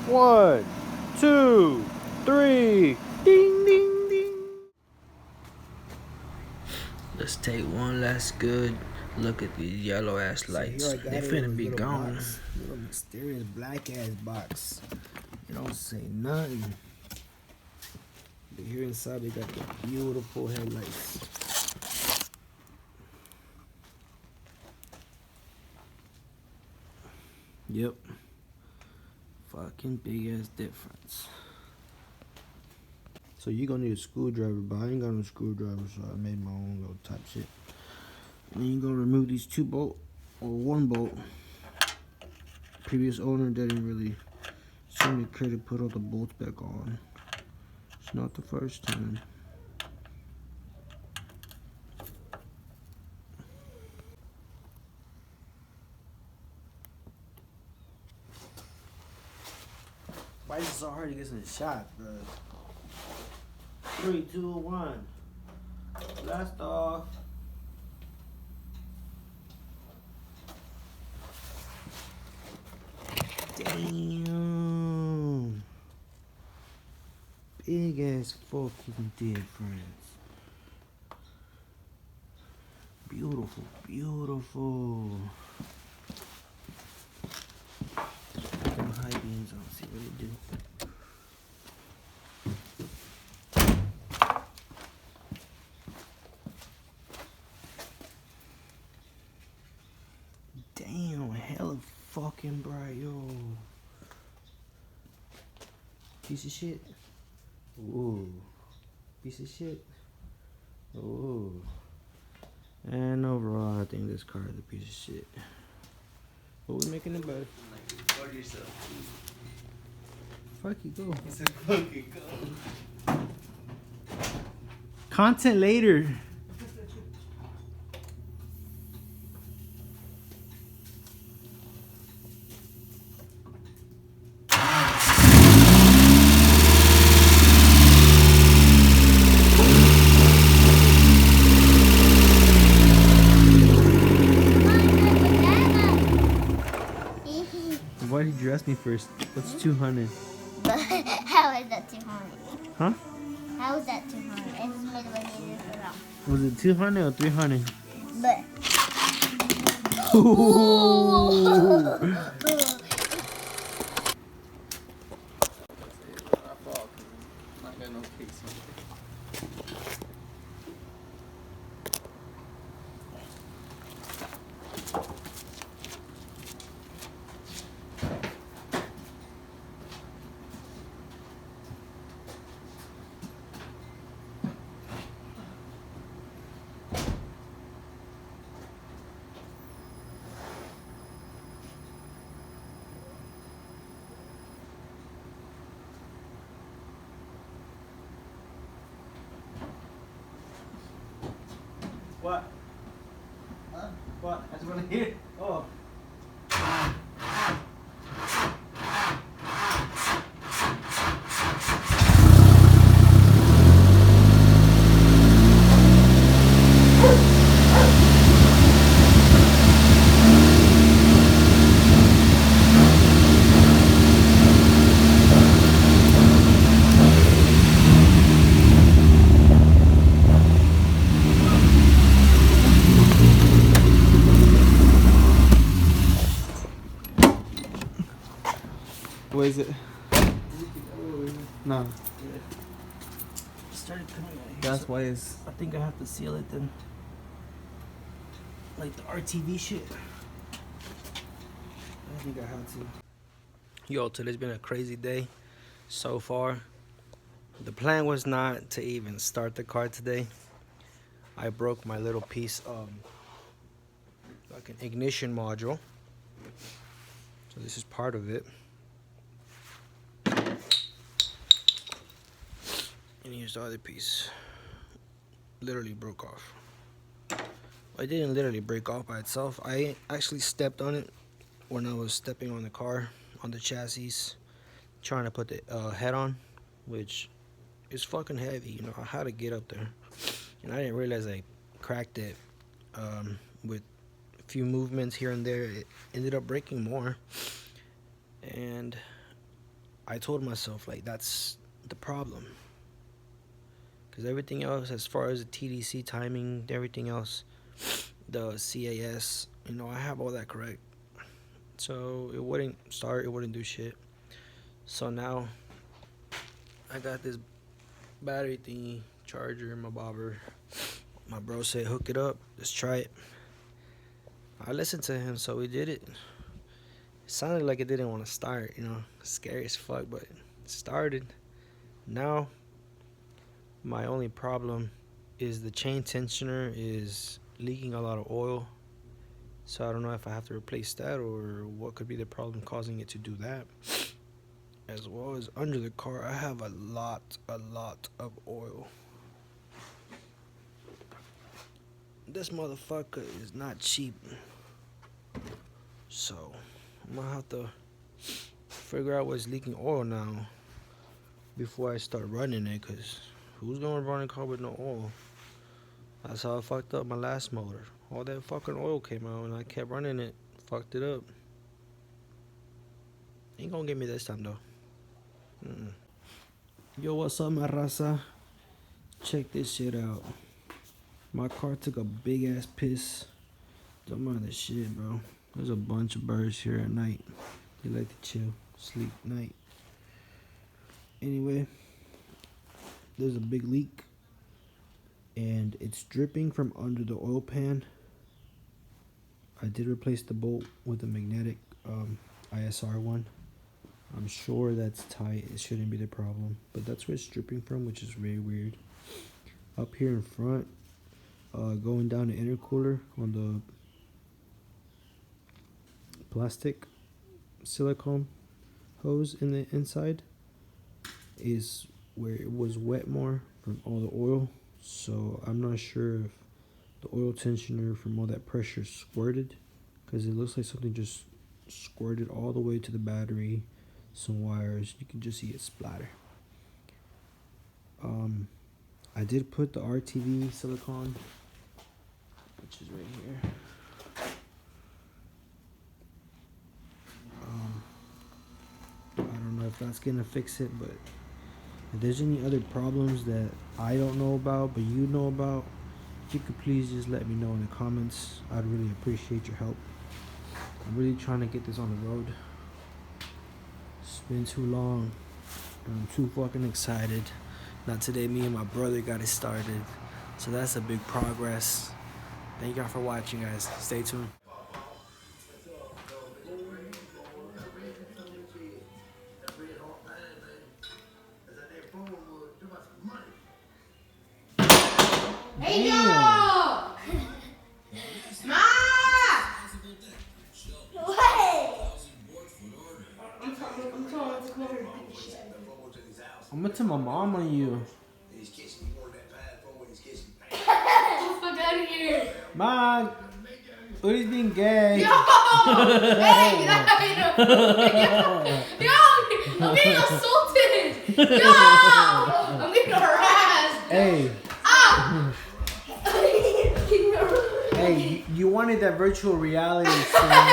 1, 2, 3. Ding, ding, ding. Let's take one last good look at these yellow ass lights. So here I got They it finna in be little gone. box, little mysterious black ass box. It don't say nothing. But here inside we got the beautiful headlights. Yep. Fucking big ass difference. So you're gonna need a screwdriver, but I ain't got no screwdriver, so I made my own little type shit. And then you're gonna remove these 2 bolts, or 1 bolt. Previous owner didn't really seem to care to put all the bolts back on. It's not the first time. Why is it so hard to get some shot, bro? 3, 2, 1. Blast off. Damn. Big ass fucking difference. Beautiful, beautiful. Put them high beams on, see what they do. Damn, hella fucking bright, yo. Piece of shit. Ooh. Piece of shit. Ooh. And overall, I think this car is a piece of shit. But we're making it better. Fuck yourself. Fuck you, go. He said, fucking go. Content later. Why did you ask me first? What's 200? How is that 200? Huh? How is that 200? It's millimeters around. Was it 200 or 300? But. What? Huh? What? I just want to hear. Oh. What is it? No. It started coming out here. That's why it's. I think I have to seal it then. Like the RTV shit. I think I have to. Yo, today's been a crazy day so far. The plan was not to even start the car today. I broke my little piece like an ignition module. So this is part of it. And here's the other piece. Literally broke off. It didn't literally break off by itself. I actually stepped on it when I was stepping on the car, on the chassis, trying to put the head on, which is fucking heavy. You know, I had to get up there. And I didn't realize I cracked it with a few movements here and there. It ended up breaking more. And I told myself, like, that's the problem. Because everything else, as far as the TDC timing, everything else, the CAS, you know, I have all that correct. So it wouldn't start, it wouldn't do shit. So now I got this battery thingy, charger, my bobber. My bro said, hook it up, let's try it. I listened to him, so we did it. It sounded like it didn't want to start, you know, scary as fuck, but it started. Now, my only problem is the chain tensioner is leaking a lot of oil. So I don't know if I have to replace that or what could be the problem causing it to do that. As well as under the car, I have a lot of oil. This motherfucker is not cheap. So I'm gonna have to figure out what's leaking oil now before I start running it, cause who's gonna run a car with no oil? That's how I fucked up my last motor. All that fucking oil came out and I kept running it, fucked it up. Ain't gonna get me this time though. Yo, what's up, my raza? Check this shit out. My car took a big ass piss. Don't mind this shit, bro. There's a bunch of birds here at night. They like to chill, sleep night. Anyway, there's a big leak and it's dripping from under the oil pan. I did replace the bolt with a magnetic ISR one. I'm sure that's tight. It shouldn't be the problem, but that's where it's dripping from, which is very weird. Up here in front, going down the intercooler on the plastic silicone hose in the inside is where it was wet more from all the oil. So I'm not sure if the oil tensioner from all that pressure squirted, because it looks like something just squirted all the way to the battery, some wires. You can just see it splatter. I did put the RTV silicone, which is right here. I don't know if that's gonna fix it, but if there's any other problems that I don't know about but you know about, if you could please just let me know in the comments. I'd really appreciate your help. I'm really trying to get this on the road. It's been too long and I'm too fucking excited. Now today me and my brother got it started, so that's a big progress. Thank y'all for watching, guys. Stay tuned. Hey, yo! Ma! What? I'm telling him to come over and beat the shit. I'm gonna tell my mom on you. Get the fuck out of here! Mom, Udi's being gay. Yo! Hey! Yo! I'm getting assaulted! Yo! I'm getting harassed! Hey. Ah! Hey, you wanted that virtual reality experience.